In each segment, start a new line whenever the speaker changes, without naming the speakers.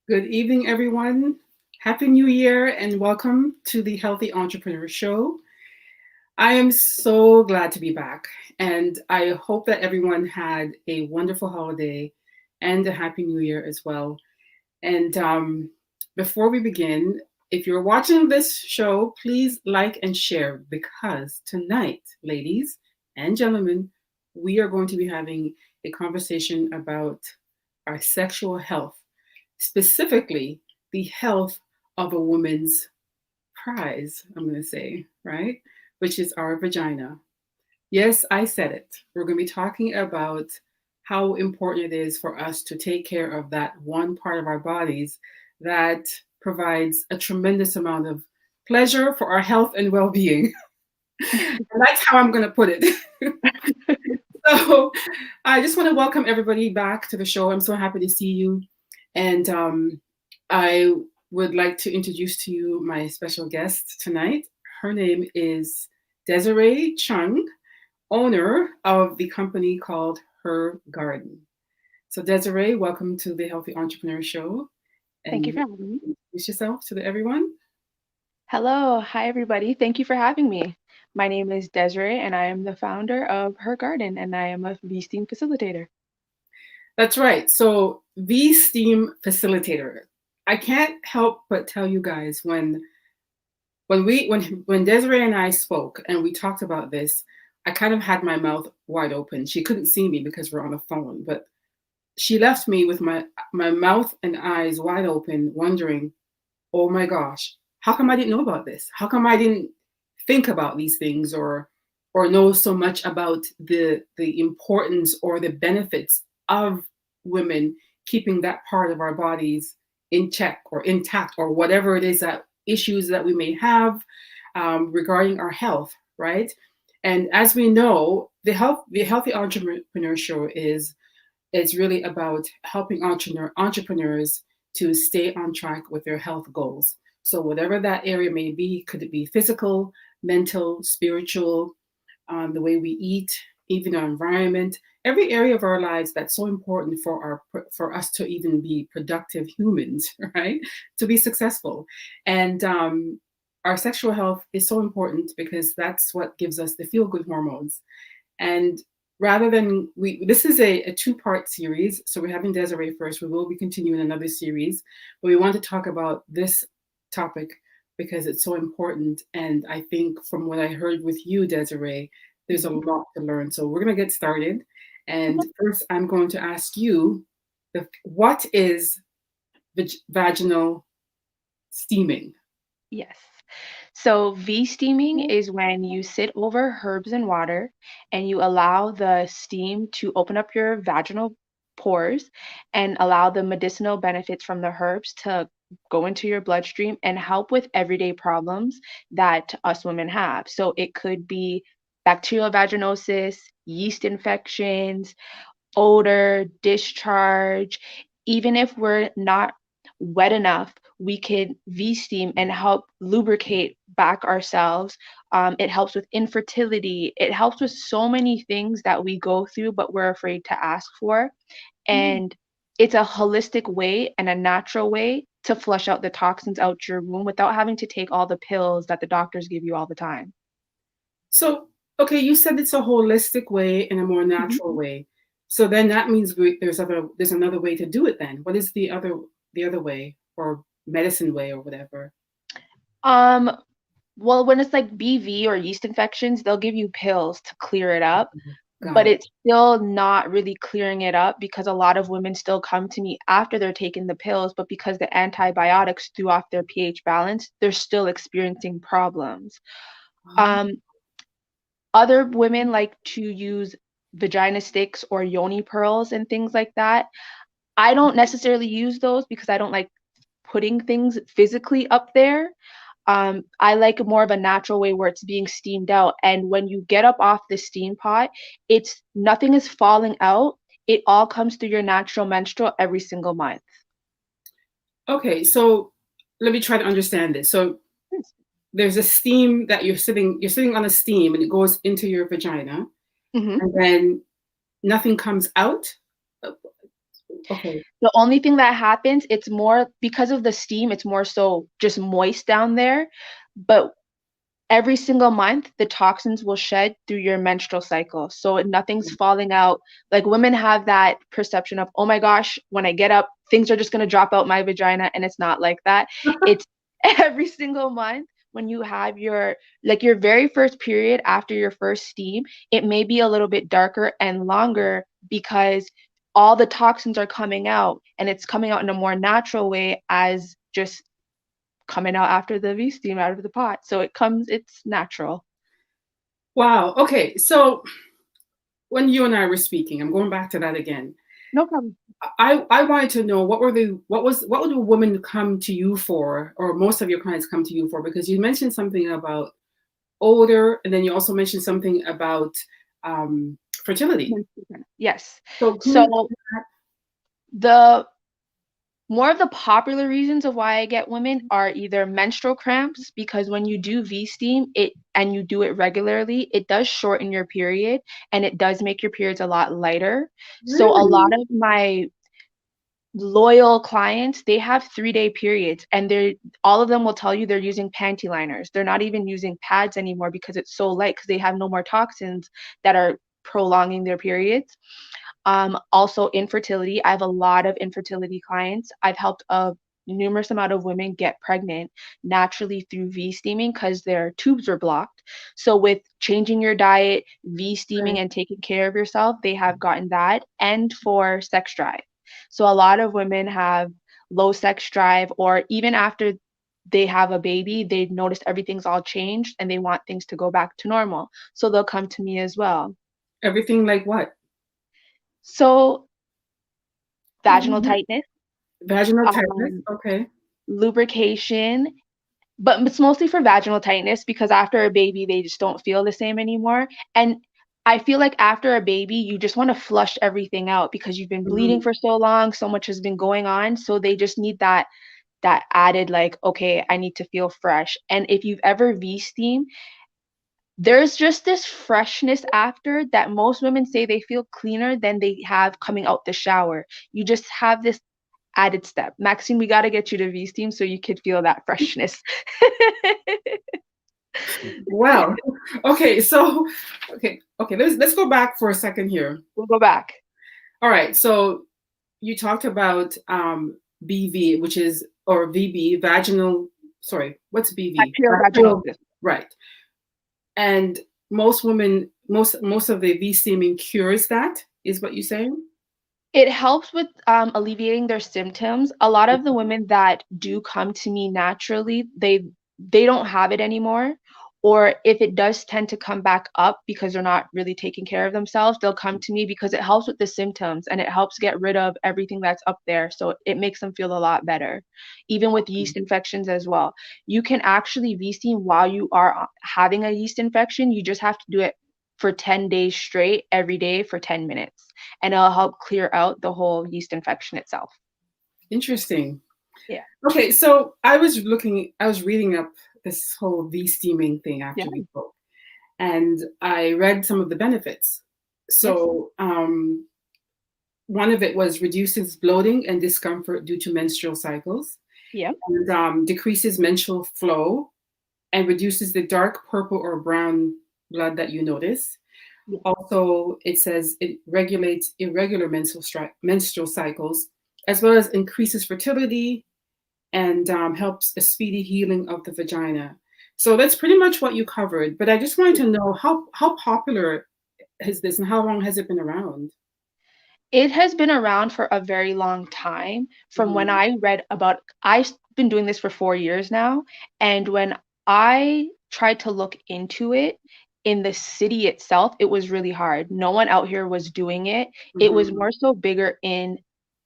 Good evening, everyone. Happy New Year and welcome to the Healthy Entrepreneur Show. I am so glad to be back, and I hope that everyone had a wonderful holiday and a Happy New Year as well. And before we begin, if you're watching this show, please like and share because tonight, ladies and gentlemen, we are going to be having a conversation about our sexual health, specifically the health of a woman's prize, I'm going to say, right? Which is our vagina. Yes, I said it. We're going to be talking about how important it is for us to take care of that one part of our bodies that provides a tremendous amount of pleasure for our health and well being. And that's how I'm going to put it. So I just want to welcome everybody back to the show. I'm so happy to see you. And I would like to introduce to you my special guest tonight. Her name is Desiree Chung, owner of the company called Her Garden. So Desiree, welcome to the Healthy Entrepreneur Show.
Thank you
And
for having me.
introduce yourself to everyone.
Hello. Hi, everybody. Thank you for having me. My name is Desiree, and I am the founder of Her Garden, and I am a V-Steam facilitator.
That's right. So the STEAM facilitator. I can't help but tell you guys when Desiree and I spoke and we talked about this, I kind of had my mouth wide open. She couldn't see me because we're on the phone, but she left me with my mouth and eyes wide open, wondering, "Oh my gosh, how come I didn't know about this? How come I didn't think about these things or know so much about the importance or the benefits of women keeping that part of our bodies in check or intact or whatever it is that issues that we may have regarding our health, right? And as we know, the Healthy Entrepreneur Show is really about helping entrepreneurs to stay on track with their health goals. So whatever that area may be, could it be physical, mental, spiritual, the way we eat, even our environment, every area of our lives that's so important for us to even be productive humans, right? To be successful, and our sexual health is so important because that's what gives us the feel good hormones. And rather than this is a two-part series, so we're having Desiree first. We will be continuing another series, but we want to talk about this topic because it's so important. And I think from what I heard with you, Desiree, there's a
Mhm.
lot to learn. So we're going to get started. And first, I'm going to ask you, what is vaginal steaming?
Yes. So V-steaming is when you sit over herbs and water and you allow the steam to open up your vaginal pores and allow the medicinal benefits from the herbs to go into your bloodstream and help with everyday problems that us women have. So it could be bacterial vaginosis, yeast infections, odor, discharge. Even if we're not wet enough, we can V steam and help lubricate back ourselves. It helps with infertility. It helps with so many things that we go through, but we're afraid to ask for.
Mm.
And it's a holistic way and a natural way to flush out the toxins out your womb without having to take all the pills that the doctors give you all the time.
So, okay, you said it's a holistic way and a more natural way. So then that means there's another way to do it then. What is the other way or medicine way or whatever?
Um, Well, when it's like BV or yeast infections, they'll give you pills to clear it up,
Got
but
it.
it's still not really clearing it up because a lot of women still come to me after they're taking the pills, but because the antibiotics threw off their pH balance, they're still experiencing problems.
Ah,
Um, Other women like to use vagina sticks or yoni pearls and things like that. I don't necessarily use those because I don't like putting things physically up there. I like more of a natural way where it's being steamed out. And when you get up off the steam pot, it's nothing is falling out. It all comes through your natural menstrual every single month.
okay, so let me try to understand this. So
Yes.
there's a steam that you're sitting on a steam and it goes into your vagina
hmm
and then nothing comes out. Okay.
The only thing that happens, it's more because of the steam, it's more so just moist down there. But every single month, the toxins will shed through your menstrual cycle. So nothing's falling out. Like women have that perception of, oh my gosh, when I get up, things are just going to drop out my vagina. And it's not like that. It's every single month when you have your, like your very first period after your first steam, it may be a little bit darker and longer because all the toxins are coming out and it's coming out in a more natural way as just coming out after the V steam out of the pot. So it's natural.
Wow. Okay. So when you and I were speaking, I'm going back to that again.
No problem.
I wanted to know what would a woman come to you for, or most of your clients come to you for, because you mentioned something about odor, and then you also mentioned something about fertility.
Yes.
So can you?
So the more of the popular reasons of why I get women are either menstrual cramps, because when you do V steam it and you do it regularly, it does shorten your period and it does make your periods a lot lighter. So a lot
Really?
of my loyal clients, they have 3-day periods and they're all of them will tell you they're using panty liners. They're not even using pads anymore because it's so light because they have no more toxins that are prolonging their periods. Also infertility. I have a lot of infertility clients. I've helped a numerous amount of women get pregnant naturally through V steaming because their tubes were blocked. So with changing your diet, V steaming
Right.
and taking care of yourself, they have gotten that. And for sex drive. So a lot of women have low sex drive, or even after they have a baby, they've noticed everything's all changed and they want things to go back to normal. So they'll come to me as well.
Everything like what?
So vaginal
Mhm.
tightness,
Vaginal tightness.
um,
Okay.
lubrication, but it's mostly for vaginal tightness because after a baby, they just don't feel the same anymore. And I feel like after a baby, you just want to flush everything out because you've been bleeding
Mhm.
for so long, so much has been going on. So they just need that added like, okay, I need to feel fresh. And if you've ever V steam, there's just this freshness after that most women say they feel cleaner than they have coming out the shower. You just have this added step. Maxine, we got to get you to V steam so you could feel that freshness.
Well, okay. So, okay. Let's go back for a second here.
We'll go back.
All right. So you talked about BV, which is, or VB, vaginal. Sorry, what's BV?
Bacterial
Vaginal,
vaginosis.
right. And most women, most of the V steaming cures that, is what you're saying?
It helps with alleviating their symptoms. A lot of the women that do come to me naturally, they don't have it anymore. Or if it does tend to come back up because they're not really taking care of themselves, they'll come to me because it helps with the symptoms and it helps get rid of everything that's up there. So it makes them feel a lot better, even with yeast infections as well. You can actually V-steam while you are having a yeast infection. You just have to do it for 10 days straight, every day for 10 minutes, and it'll help clear out the whole yeast infection itself.
Interesting.
Yeah.
Okay, so I was reading up this whole V steaming thing
Yeah.
after we spoke, and I read some of the benefits.
Yes.
So, one of it was reduces bloating and discomfort due to menstrual cycles,
Yeah.
and decreases menstrual flow, and reduces the dark purple or brown blood that you notice.
Yeah.
Also, it says it regulates irregular menstrual cycles, as well as increases fertility and helps a speedy healing of the vagina. So that's pretty much what you covered. But I just wanted to know how popular is this, and how long has it been around?
It has been around for a very long time. From when
Mhm.
I read about, I've been doing this for 4 years now. And when I tried to look into it in the city itself, it was really hard. No one out here was doing it. It was
Mhm.
more so bigger in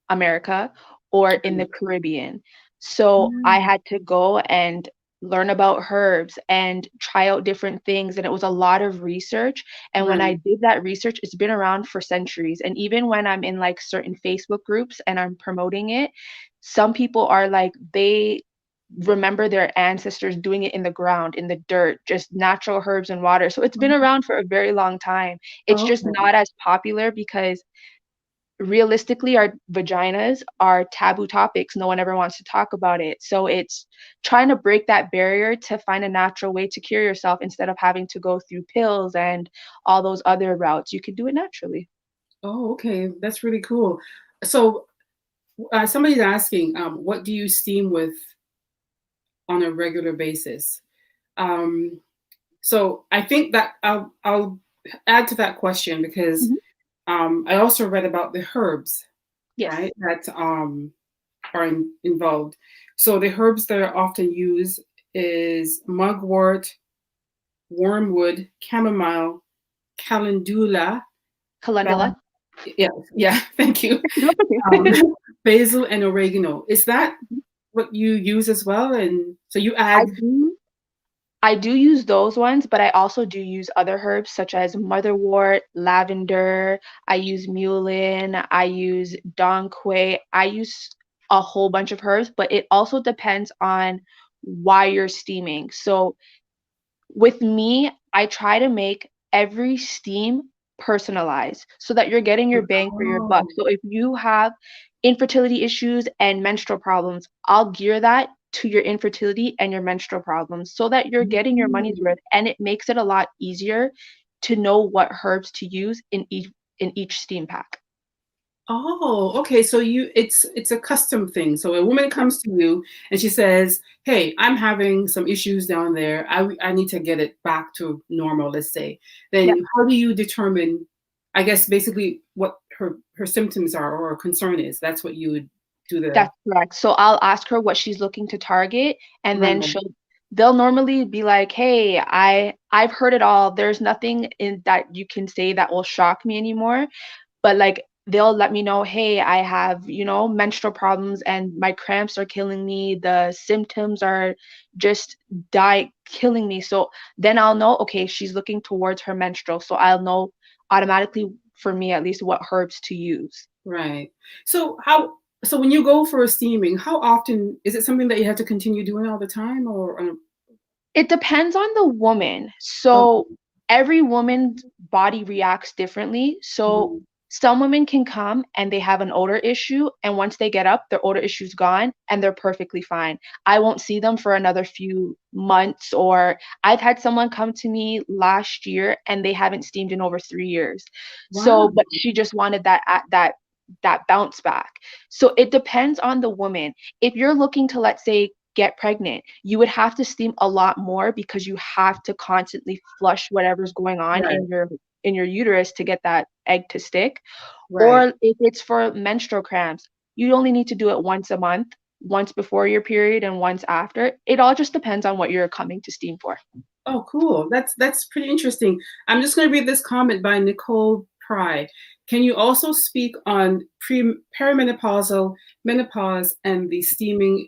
America or in the Caribbean. So I
Mm.
had to go and learn about herbs and try out different things. And it was a lot of research. And when I
Right.
did that research, it's been around for centuries. And even when I'm in like certain Facebook groups and I'm promoting it, some people are like, they remember their ancestors doing it in the ground, in the dirt, just natural herbs and water. So it's been around for a very long time. It's just
Okay.
not as popular because realistically, our vaginas are taboo topics. No one ever wants to talk about it. So it's trying to break that barrier to find a natural way to cure yourself instead of having to go through pills and all those other routes. You could do it naturally.
Oh, okay. That's really cool. So somebody's asking, what do you steam with on a regular basis? Um, so I think that I'll add to that question because
Mhm.
I also read about the herbs,
Yes.
right, that are involved. So the herbs that are often used is mugwort, wormwood, chamomile, calendula,
Calendula.
yeah, yeah, thank you.
That's
Um,
okay.
basil and oregano. Is that what you use as well? And so you
I
add,
do I do use those ones, but I also do use other herbs such as motherwort, lavender, I use mullein, I use donquay, I use a whole bunch of herbs, but it also depends on why you're steaming. So with me, I try to make every steam personalized so that you're getting your bang for your buck.
oh,
So if you have infertility issues and menstrual problems, I'll gear that to your infertility and your menstrual problems so that you're getting your money's
mm.
worth, and it makes it a lot easier to know what herbs to use in each steam pack.
Oh, okay. So it's a custom thing. So a woman
Yep.
comes to you and she says, "Hey, I'm having some issues down there. I need to get it back to normal, let's say."
Yep.
Then how do you determine, I guess, basically what her symptoms are or her concern is? That's what you would do the
That's correct. So I'll ask her what she's looking to target, and then
right,
they'll normally be like, "Hey, I've heard it all. There's nothing in that you can say that will shock me anymore." But like they'll let me know, "Hey, I have, menstrual problems and my cramps are killing me. The symptoms are just die killing me." So then I'll know, okay, she's looking towards her menstrual. So I'll know automatically, for me at least, what herbs to use.
right. So how so when you go for a steaming, how often is it something that you have to continue doing all the time or on
It depends on the woman.
a,
So every woman's body reacts differently. So
mhm.
some women can come and they have an odor issue, and once they get up, their odor issue's gone and they're perfectly fine. I won't see them for another few months, or I've had someone come to me last year and they haven't steamed in over 3 years.
Wow.
So, but she just wanted that bounce back. So it depends on the woman. If you're looking to, let's say, get pregnant, you would have to steam a lot more because you have to constantly flush whatever's going on
Right,
in your uterus to get that egg to stick.
right.
Or if it's for menstrual cramps, you only need to do it once a month, once before your period and once after. It all just depends on what you're coming to steam for.
Oh, cool. That's pretty interesting. I'm just going to read this comment by Nicole Pry. Can you also speak on perimenopausal menopause and the steaming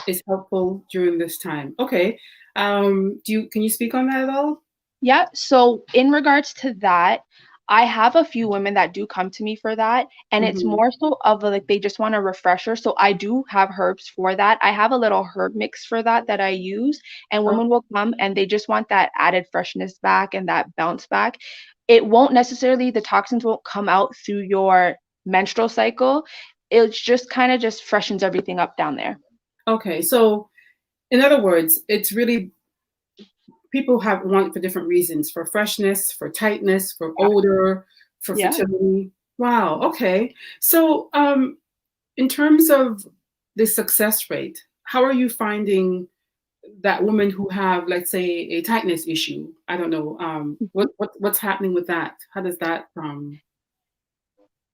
is helpful during this time? Okay. Can you speak on that at all?
Yeah, so in regards to that, I have a few women that do come to me for that, and it's
Hmm.
more so of like they just want a refresher. So I do have herbs for that. I have a little herb mix for that I use, and
Oh,
women will come and they just want that added freshness back and that bounce back. It won't necessarily, the toxins won't come out through your menstrual cycle. It's just kind of just freshens everything up down there.
okay. So in other words, it's really people have want for different reasons, for freshness, for tightness, for
Yeah.
odor, for
Yeah.
fertility. Wow. Okay. So in terms of the success rate, how are you finding that women who have, let's say, a tightness issue? I don't know. What's happening with that? How does that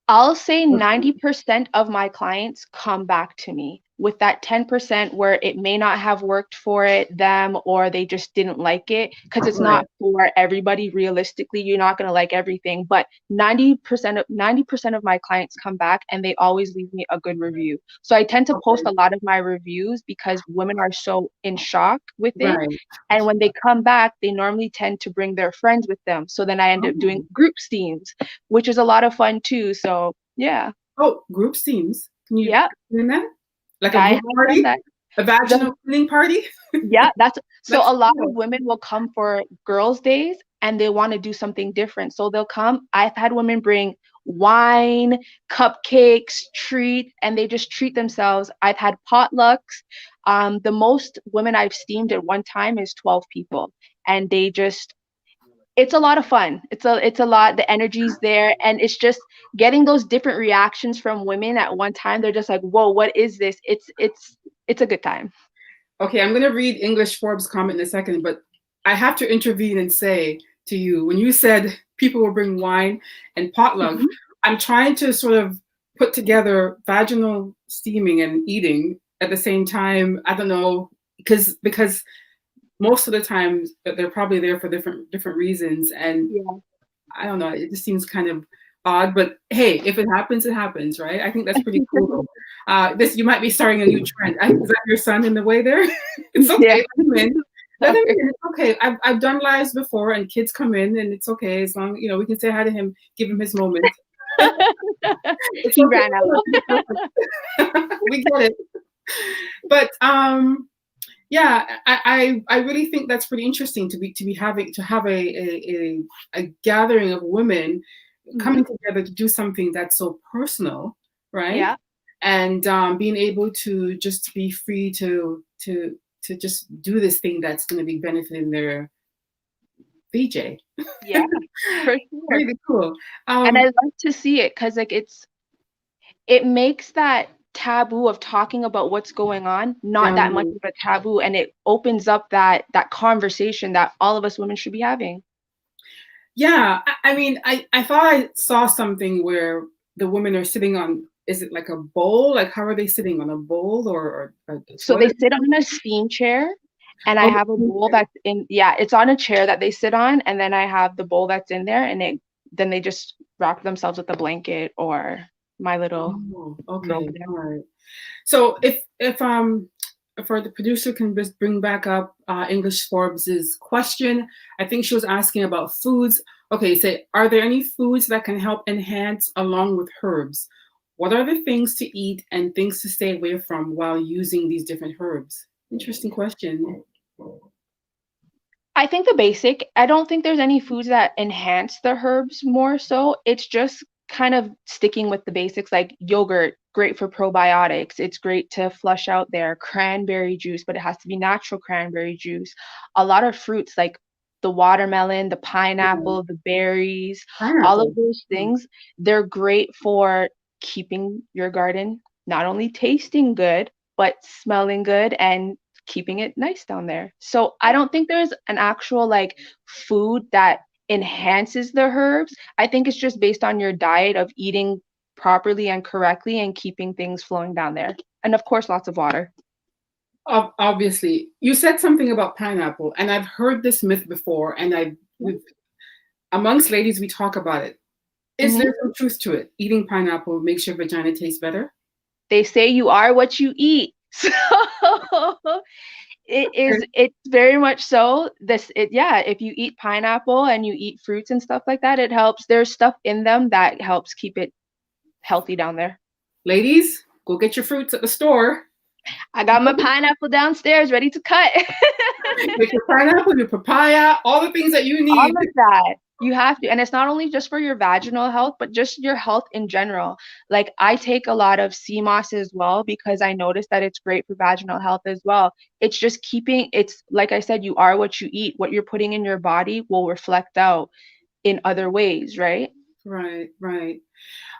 I'll say
work?
90% of my clients come back to me with that 10% where it may not have worked for them, or they just didn't like it, because it's
Right.
not for everybody. Realistically, you're not going to like everything, but 90% of my clients come back and they always leave me a good review. So I tend to post
Okay.
a lot of my reviews because women are so in shock with it.
Right.
And when they come back, they normally tend to bring their friends with them. So then I end up doing
Oh.
group steams, which is a lot of fun too. So yeah,
Oh, group steams. Can you
yeah,
explain that? Like a
I
group
have done
party?
that.
A
The
vaginal cleaning party?
Yeah, that's so
That's
a lot of
cool.
women will come for girls' days and they want to do something different. So they'll come. I've had women bring wine, cupcakes, and they just treat themselves. I've had potlucks. The most women I've steamed at one time is 12 people, and they just it's a lot of fun. It's a lot. The energy's there, and it's just getting those different reactions from women at one time. They're just like, "Whoa, what is this?" It's a good time.
Okay, I'm going to read English Forbes comment in a second, but I have to intervene and say to you, when you said people will bring wine and potluck,
Mhm.
I'm trying to sort of put together vaginal steaming and eating at the same time. I don't know, because most of the time they're probably there for different reasons, and
Yeah.
I don't know. It just seems kind of odd, but hey, if it happens, it happens, right? I think that's pretty cool. This you might be starting a new trend. Is that your son in the way there? It's okay.
Yeah.
Let him in. Let him
Okay.
in. It's okay. I've done lives before, and kids come in, and it's okay as long we can say hi to him, give him his moment. It's
He ran out.
okay. We get it. But yeah, I really think that's pretty interesting to have a gathering of women
Mhm.
coming together to do something that's so personal, right?
Yeah.
And being able to just be free to just do this thing that's going to be benefiting their VJ.
Yeah, for sure.
Really cool.
And I
Um,
love to see it because like it makes that taboo of talking about what's going on not
down
that much
low.
of a taboo, and it opens up that conversation that all of us women should be having.
Yeah, I mean, I thought I saw something where the women are sitting on, is it like a bowl? Like, how are they sitting on a bowl or a
So they
toilet?
sit on a steam chair, and I
Oh,
have a bowl that's in, yeah, it's on a chair that they sit on, and then I have the bowl that's in there, and then they just wrap themselves with a blanket or my little
oh,
robe
okay,
there.
all right. So if for the producer can just bring back up English Forbes's question, I think she was asking about foods. Okay, say, are there any foods that can help enhance along with herbs? What are the things to eat and things to stay away from while using these different herbs? Interesting question.
I think the basic, I don't think there's any foods that enhance the herbs more so. It's just kind of sticking with the basics like yogurt, great for probiotics. It's great to flush out their cranberry juice, but it has to be natural cranberry juice. A lot of fruits like the watermelon, the
Yeah.
pineapple, the berries, all of
Pineapple.
those
Hmm.
things, they're great for keeping your garden not only tasting good, but smelling good and keeping it nice down there. So I don't think there's an actual like food that enhances the herbs. I think it's just based on your diet of eating properly and correctly and keeping things flowing down there. And of course, lots of water.
Obviously, you said something about pineapple, and I've heard this myth before, and we've amongst ladies we talk about it. Is
Mhm.
there some truth to it? Eating pineapple makes your vagina taste better?
They say you are what you eat. So
Okay.
it's very much so. Yeah, if you eat pineapple and you eat fruits and stuff like that, it helps. There's stuff in them that helps keep it healthy down there.
Ladies, go get your fruits at the store.
I got my pineapple downstairs ready to cut.
Get your pineapple, your papaya, all the things that you
All
need.
of that. You have to. And it's not only just for your vaginal health, but just your health in general. Like I take a lot of sea moss as well because I noticed that it's great for vaginal health as well. It's just it's like I said, you are what you eat. What you're putting in your body will reflect out in other ways, right?
Right, right.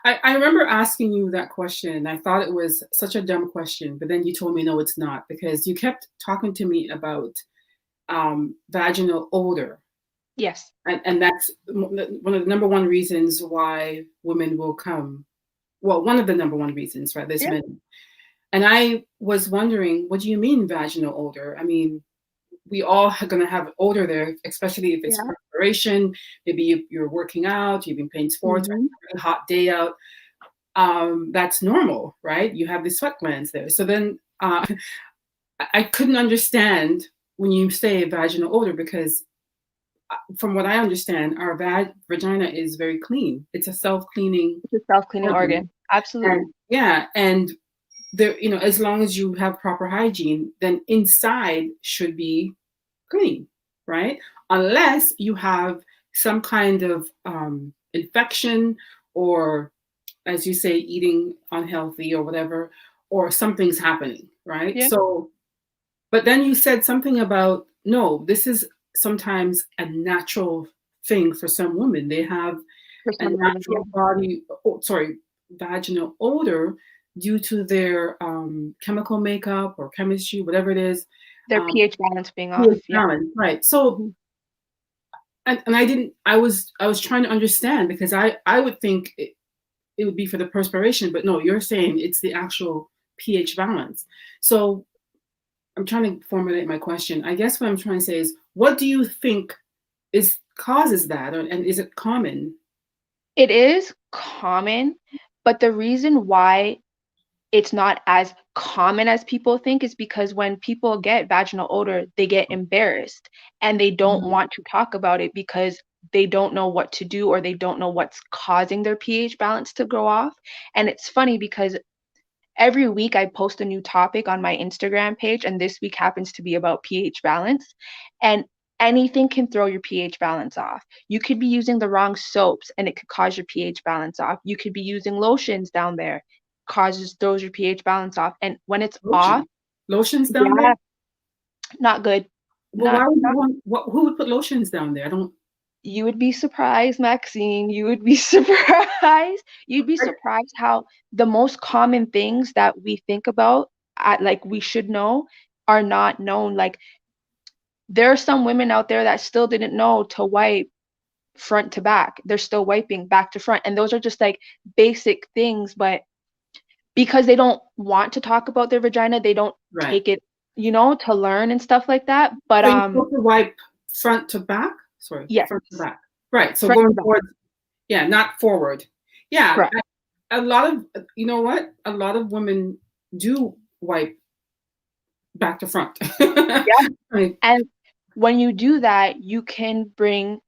I remember asking you that question, and I thought it was such a dumb question, but then you told me no, it's not, because you kept talking to me about vaginal odor.
Yes.
And that's one of the number one reasons why women will come. Well, one of the number one reasons, right? There's
Yeah.
many. And I was wondering, what do you mean vaginal odor? I mean, we all are going to have odor there, especially if it's
Yeah.
perspiration. Maybe you're working out, you've been playing sports, right?
Hmm.
It's a really hot day out. That's normal, right? You have the sweat glands there. So then I couldn't understand when you say vaginal odor because from what I understand, our vagina is very clean. It's a self-cleaning
It's a self-cleaning
organ.
organ. Absolutely.
And yeah, and there, as long as you have proper hygiene, then inside should be clean, right? Unless you have some kind of infection or as you say, eating unhealthy or whatever, or something's happening, right?
Yeah.
So, but then you said something about no, this is sometimes a natural thing for some women. They have
For
a
some women, yeah.
natural body, vaginal odor due to their chemical makeup or chemistry, whatever it is,
Their
um,
pH balance being off.
pH
Yeah.
balance, right? So,
Mhm.
and I didn't. I was trying to understand because I would think it would be for the perspiration, but no, you're saying it's the actual pH balance. So I'm trying to formulate my question. I guess what I'm trying to say is, what do you think is causes that, and is it common?
It is common, but the reason why it's not as common as people think is because when people get vaginal odor, they get embarrassed and they don't
Mhm.
want to talk about it because they don't know what to do or they don't know what's causing their pH balance to go off. And it's funny because every week I post a new topic on my Instagram page, and this week happens to be about pH balance. And anything can throw your pH balance off. You could be using the wrong soaps and it could cause your pH balance off. You could be using lotions down there, throws your pH balance off. And when it's off,
Lotion, lotions down there.
yeah, not good.
Well, why would you
Not
want? Who would put lotions down there? I don't.
You would be surprised, Maxine. You would be surprised. You'd be
I,
surprised how the most common things that we think about, like we should know, are not known. Like there are some women out there that still didn't know to wipe front to back. They're still wiping back to front. And those are just like basic things, but because they don't want to talk about their vagina, they don't
right.
take it, to learn and stuff like that. But
So you're supposed to wipe front to back. Sorry,
yes,
front to back. Right. So
front to
going
back.
forward, yeah, not forward. Yeah,
Correct.
a lot of you know what? A lot of women do wipe back to front.
Yeah.
Right.
And when you do that, you can bring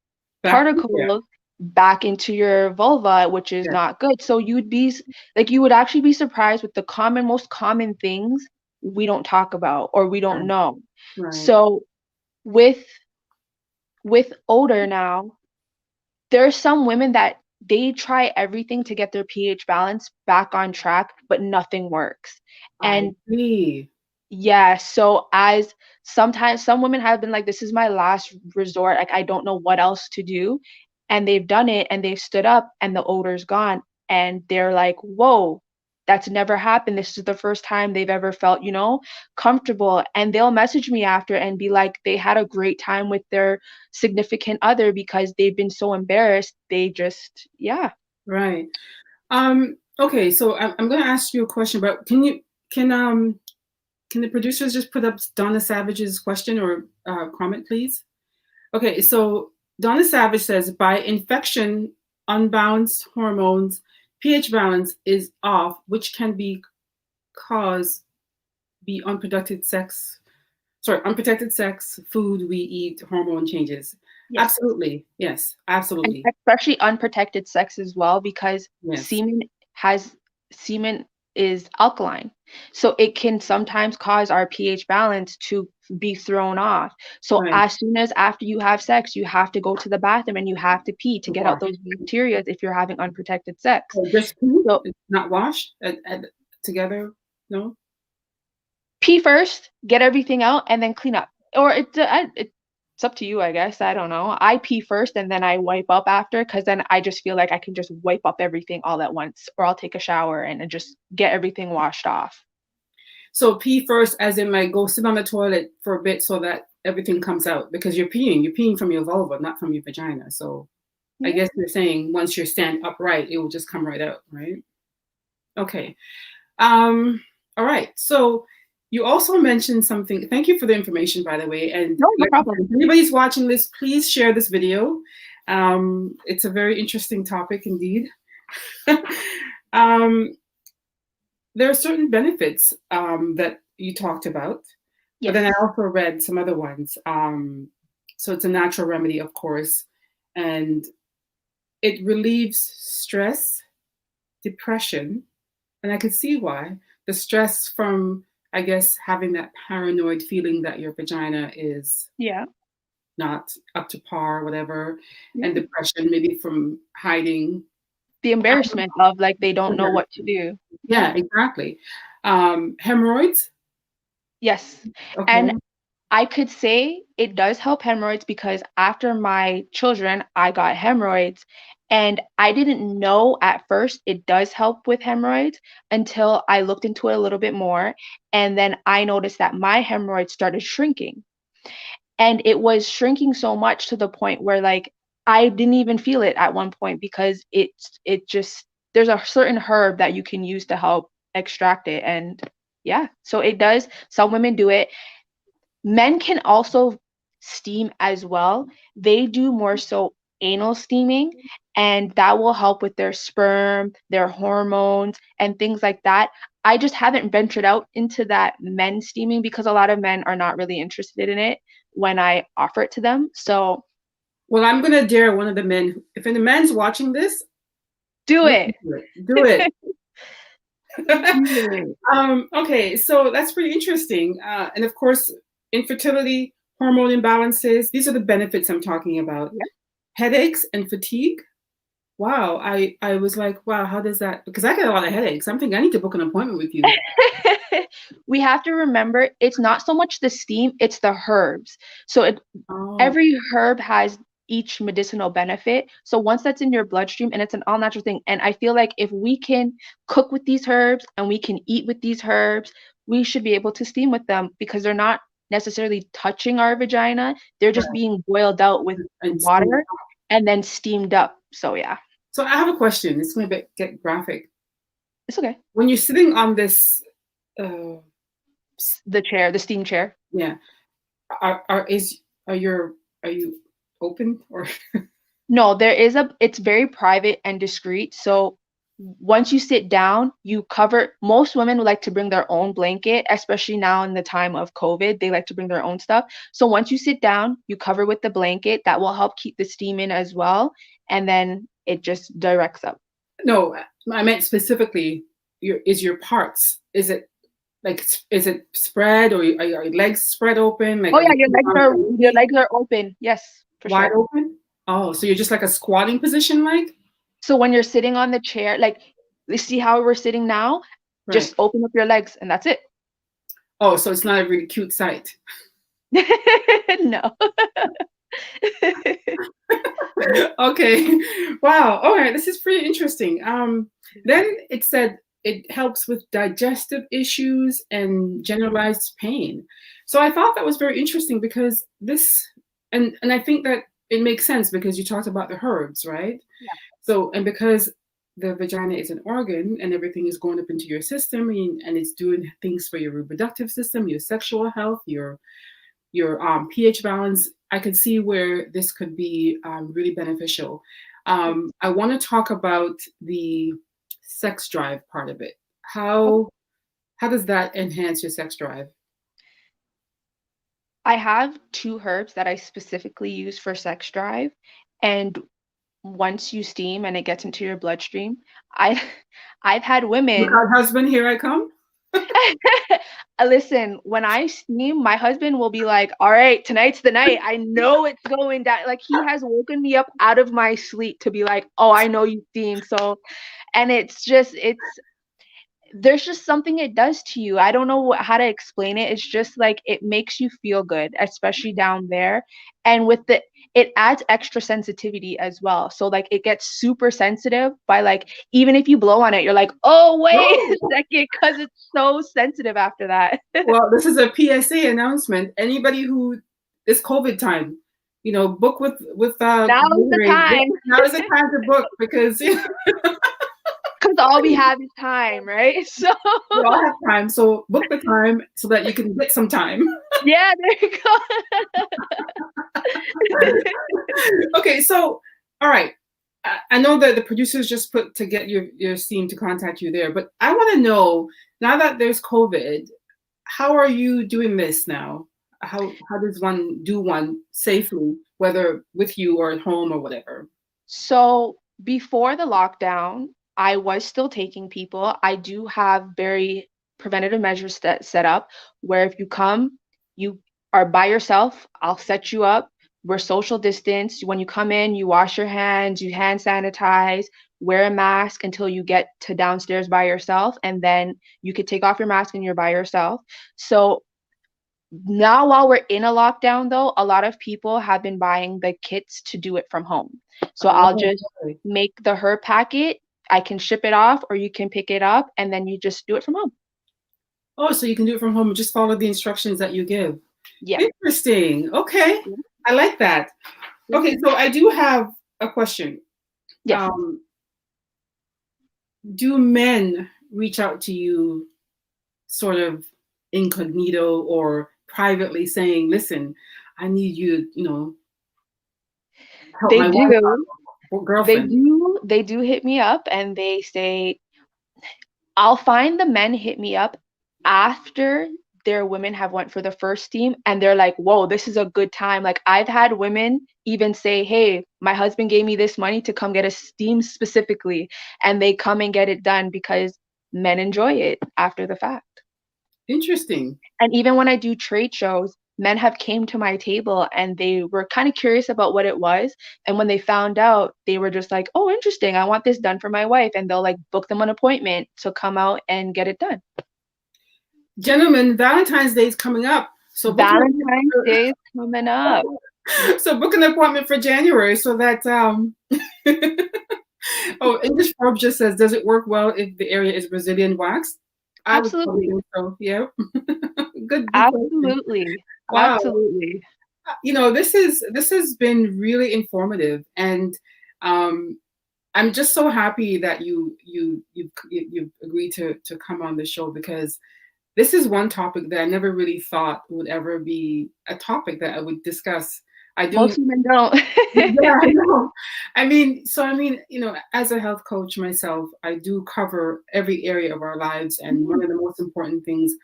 Yeah.
particles back into your vulva, which is
Yeah.
not good. So you'd be like you would actually be surprised with the most common things we don't talk about or we don't
Right.
know.
Right.
So with odor now, there's some women that they try everything to get their pH balance back on track, but nothing works.
I
And
agree.
yeah, so as sometimes some women have been like, this is my last resort. Like, I don't know what else to do. And they've done it and they've stood up and the odor's gone. And they're like, whoa, that's never happened. This is the first time they've ever felt, comfortable. And they'll message me after and be like, they had a great time with their significant other because they've been so embarrassed. They just, yeah.
Right. Okay, so I'm going to ask you a question, but can the producers just put up Donna Savage's question or comment, please? Okay, so Donna Savage says by infection, unbalanced hormones, pH balance is off, which can cause be unprotected sex. Sorry, unprotected sex, food we eat, hormone changes.
Yes.
Absolutely, yes,
And
absolutely,
especially unprotected sex as well, because
yes,
semen has semen is alkaline. So it can sometimes cause our pH balance to be thrown off. So
right.
as soon as after you have sex, you have to go to the bathroom and you have to pee to get out
Wash.
those bacteria if you're having unprotected sex.
Oh, just pee,
So
not wash together. No.
pee first, get everything out, and then clean up. Or it's up to you, I guess. I don't know. I pee first and then I wipe up after because then I just feel like I can just wipe up everything all at once. Or I'll take a shower and just get everything washed off.
So pee first, as in like go sit on the toilet for a bit so that everything comes out because you're peeing from your vulva, not from your vagina. So I
Yeah.
guess you're saying once you stand upright, it will just come right out, right? Okay. All right. So you also mentioned something. Thank you for the information, by the way. And
No, no
like,
problem.
if anybody's watching this, please share this video. It's a very interesting topic indeed. um, there are certain benefits that you talked about, but then I
Yes.
also read some other ones. So it's a natural remedy, of course, and it relieves stress, depression, and I could see why. The stress from, I guess, having that paranoid feeling that your vagina is
Yeah.
not up to par, whatever,
Yeah.
and depression maybe from hiding,
the embarrassment of like they don't know what to do.
Yeah,
Yeah.
exactly. Hemorrhoids?
Yes. And
Okay.
I could say it does help hemorrhoids because after my children, I got hemorrhoids. And I didn't know at first it does help with hemorrhoids until I looked into it a little bit more. And then I noticed that my hemorrhoids started shrinking. And it was shrinking so much to the point where like I didn't even feel it at one point because it just there's a certain herb that you can use to help extract it. And yeah, so it does. Some women do it. Men can also steam as well. They do more so anal steaming, and that will help with their sperm, their hormones, and things like that. I just haven't ventured out into that men steaming because a lot of men are not really interested in it when I offer it to them. So
Well, I'm gonna dare one of the men. If any man's watching this,
do
you
it.
can do it. Do it.
Do it.
Okay, so that's pretty interesting. And of course, infertility, hormone imbalances, these are the benefits I'm talking about.
Yeah.
Headaches and fatigue. Wow, I was like, wow, how does that? Because I get a lot of headaches. I'm thinking I need to book an appointment with you.
We have to remember it's not so much the steam, it's the herbs. So
Oh,
every herb has each medicinal benefit. So once that's in your bloodstream and it's an all natural thing, and I feel like if we can cook with these herbs and we can eat with these herbs, we should be able to steam with them because they're not necessarily touching our vagina. They're just
right.
being boiled out with
And
water and then steamed up. So yeah,
so I have a question. It's going to get graphic.
it's okay.
When you're sitting on this, uh,
The chair, the steam chair.
yeah, are is are your are you open or
No, it's very private and discreet. So once you sit down, you cover, most women would like to bring their own blanket, especially now in the time of COVID, they like to bring their own stuff. So once you sit down, you cover with the blanket that will help keep the steam in as well. And then it just directs up.
no? I meant specifically your parts. Is it like is it spread or are your legs spread open? Like
Oh
are
yeah,
you sitting on a
your
blanket,
legs are open. Yes, for
wide
sure.
open? Oh, so you're just like a squatting position, like
So when you're sitting on the chair, like you see how we're sitting now,
right?
just open up your legs and that's it.
Oh, so it's not a really cute sight.
No.
Okay. Wow. All right. This is pretty interesting. Then it said it helps with digestive issues and generalized pain. So I thought that was very interesting because this, and I think that it makes sense because you talked about the herbs, right?
Yeah.
So, and because the vagina is an organ and everything is going up into your system and it's doing things for your reproductive system, your sexual health, your pH balance, I could see where this could be really beneficial. I want to talk about the sex drive part of it. How does that enhance your sex drive?
I have two herbs that I specifically use for sex drive. And once you steam and it gets into your bloodstream, I I've had
Look
women
out, husband, here I come.
listen, when I steam, my husband will be like, "All right, tonight's the night. I know it's going down." Like he has woken me up out of my sleep to be like, "Oh, I know you steam." So, and it's there's just something it does to you. I don't know how to explain it. It's just like it makes you feel good, especially down there. And with it adds extra sensitivity as well. So like it gets super sensitive by like even if you blow on it, you're like, oh wait a
Oh,
second, because it's so sensitive after that.
well, this is a PSA announcement. Anybody who it's COVID time, book with
Now's the
Desiree.
time.
Now is the time to book because
Because all we have is time, right? So
we all have time. So book the time so that you can get some time.
yeah, there you go.
Okay, so all right. I know that the producers just put to get your team to contact you there, but I want to know now that there's COVID, how are you doing this now? How does one do one safely, whether with you or at home or whatever?
So before the lockdown, I was still taking people. I do have very preventative measures set up where if you come, you are by yourself, I'll set you up. we're social distance. When you come in, you wash your hands, you hand sanitize, wear a mask until you get to downstairs by yourself, and then you could take off your mask and you're by yourself. So now, while we're in a lockdown, though, a lot of people have been buying the kits to do it from home. So I'll
Oh,
just
okay.
make the herb packet. I can ship it off, or you can pick it up, and then you just do it from home.
Oh, so you can do it from home and just follow the instructions that you give.
Yeah.
Interesting. Okay.
Yeah.
I like that.
Yeah.
Okay, so I do have a question.
Yes.
Um, do men reach out to you sort of incognito or privately saying, listen, I need you, help
They
my wife out
do.
or
They
girlfriend?
do. They do hit me up, and they say, I'll find the men hit me up after their women have went for the first steam, and they're like, whoa, this is a good time. Like, I've had women even say, hey, my husband gave me this money to come get a steam specifically, and they come and get it done because men enjoy it after the fact.
Interesting.
And even when I do trade shows, men have came to my table and they were kind of curious about what it was. And when they found out, they were just like, "Oh, interesting. I want this done for my wife." And they'll like book them an appointment to come out and get it done.
Gentlemen, Valentine's Day is coming up. So book
Valentine's Day is coming up.
book an appointment for January so that oh, English Probe just says, does it work well if the area is Brazilian wax? I would probably
Absolutely.
think so. Yeah. Good question.
Absolutely.
Wow.
Absolutely.
This has been really informative, and um, I'm just so happy that you agreed to come on the show, because this is one topic that I never really thought would ever be a topic that I would discuss. I do.
Most women don't.
Yeah, I know. As a health coach myself, I do cover every area of our lives. And one of the most important things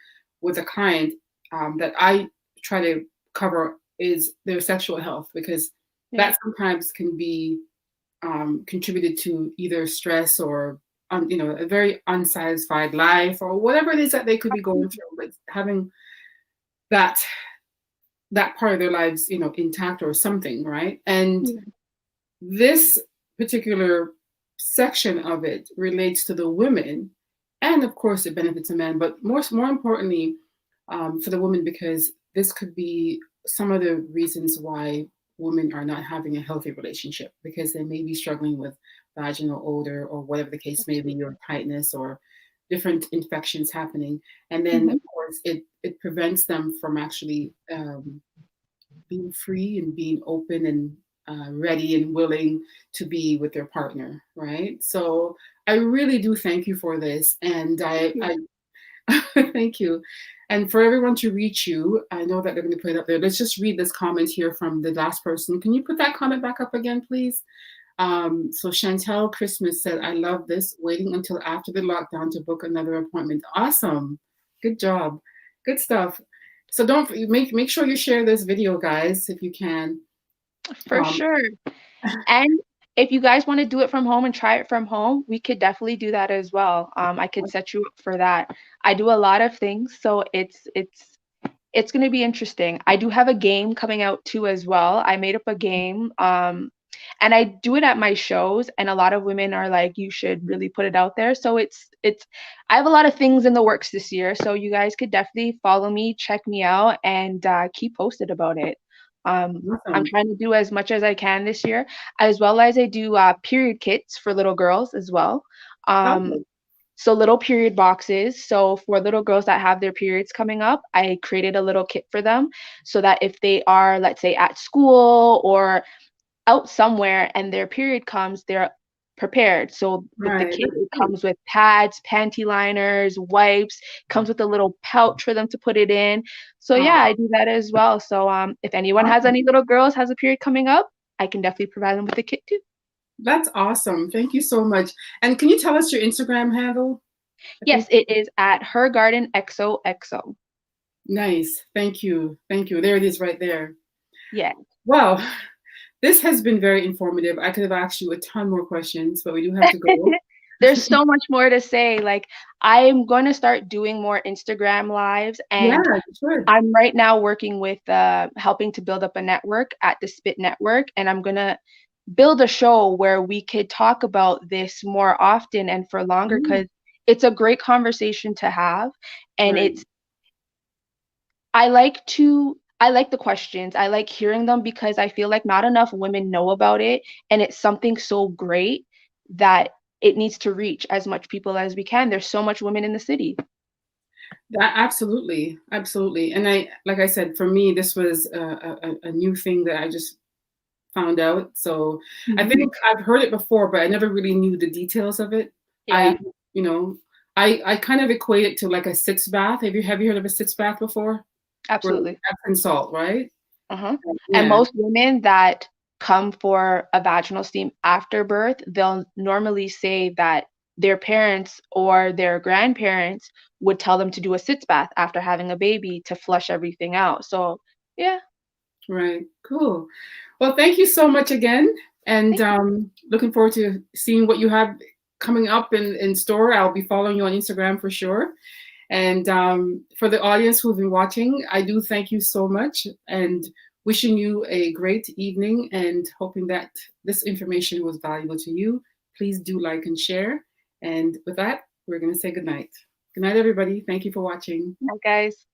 with a client that I try to cover is their sexual health, because
Yeah.
that sometimes can be contributed to either stress or, a very unsatisfied life or whatever it is that they could be going through. But having that part of their lives, intact or something, right? And
Yeah.
this particular section of it relates to the women, and of course it benefits the men, but more importantly, for the women, because this could be some of the reasons why women are not having a healthy relationship, because they may be struggling with vaginal odor or whatever the case may be, or tightness or different infections happening. And then of
Mhm.
course it prevents them from actually being free and being open and ready and willing to be with their partner, right? So I really do thank you for this, and
Thank you.
I thank you. And for everyone to reach you, I know that they're going to put it up there. Let's just read this comment here from the last person. Can you put that comment back up again, please? So Chantel Christmas said, I love this. Waiting until after the lockdown to book another appointment. Awesome. Good job. Good stuff. So don't make sure you share this video, guys, if you can.
For
Um,
sure. And if you guys want to do it from home and try it from home, we could definitely do that as well. I could set you up for that. I do a lot of things, so it's going to be interesting. I do have a game coming out too as well. I made up a game, and I do it at my shows, and a lot of women are like, you should really put it out there. So it's I have a lot of things in the works this year, so you guys could definitely follow me, check me out, and keep posted about it. I'm
awesome.
trying to do as much as I can this year, as well as I do period kits for little girls as well. Um,
Oh,
so little period boxes. So for little girls that have their periods coming up, I created a little kit for them so that if they are, let's say, at school or out somewhere and their period comes, they're prepared. So with the
right.
kit,
That's
it
cute.
comes with pads, panty liners, wipes, comes with a little pouch for them to put it in. So
Oh,
yeah, I do that as well. So if anyone has
awesome.
any little girls has a period coming up, I can definitely provide them with a kit too.
That's awesome. Thank you so much. And can you tell us your Instagram handle? I
Yes,
think.
it is at Her Garden XOXO.
Nice. Thank you. Thank you. There it is right there.
Yeah.
Well, this has been very informative. I could have asked you a ton more questions, but we do have to go.
There's so much more to say. Like, I'm going to start doing more Instagram lives,
Yeah,
and
you should.
I'm right now working with helping to build up a network at the Spit Network, and I'm gonna build a show where we could talk about this more often and for longer
Mm,
because it's a great conversation to have, and
right.
it's I like the questions. I like hearing them because I feel like not enough women know about it, and it's something so great that it needs to reach as much people as we can. There's so much women in the city.
Absolutely, absolutely. And like I said, for me, this was a new thing that I just found out. So I
Mhm.
think I've heard it before, but I never really knew the details of it. I,
Yeah,
you know, I kind of equate it to like a sitz bath. Have you heard of a sitz bath before? Where
absolutely.
Epsom salt, right?
Uh-huh. And
Yeah,
most women that come for a vaginal steam after birth, they'll normally say that their parents or their grandparents would tell them to do a sitz bath after having a baby to flush everything out. So, yeah,
right. Cool. Well, thank you so much again, and
thank you.
looking forward to seeing what you have coming up in store. I'll be following you on Instagram for sure. And for the audience who've been watching, I do thank you so much and wishing you a great evening and hoping that this information was valuable to you. Please do like and share. And with that, we're going to say good night. Good night, everybody. Thank you for watching.
Bye, guys.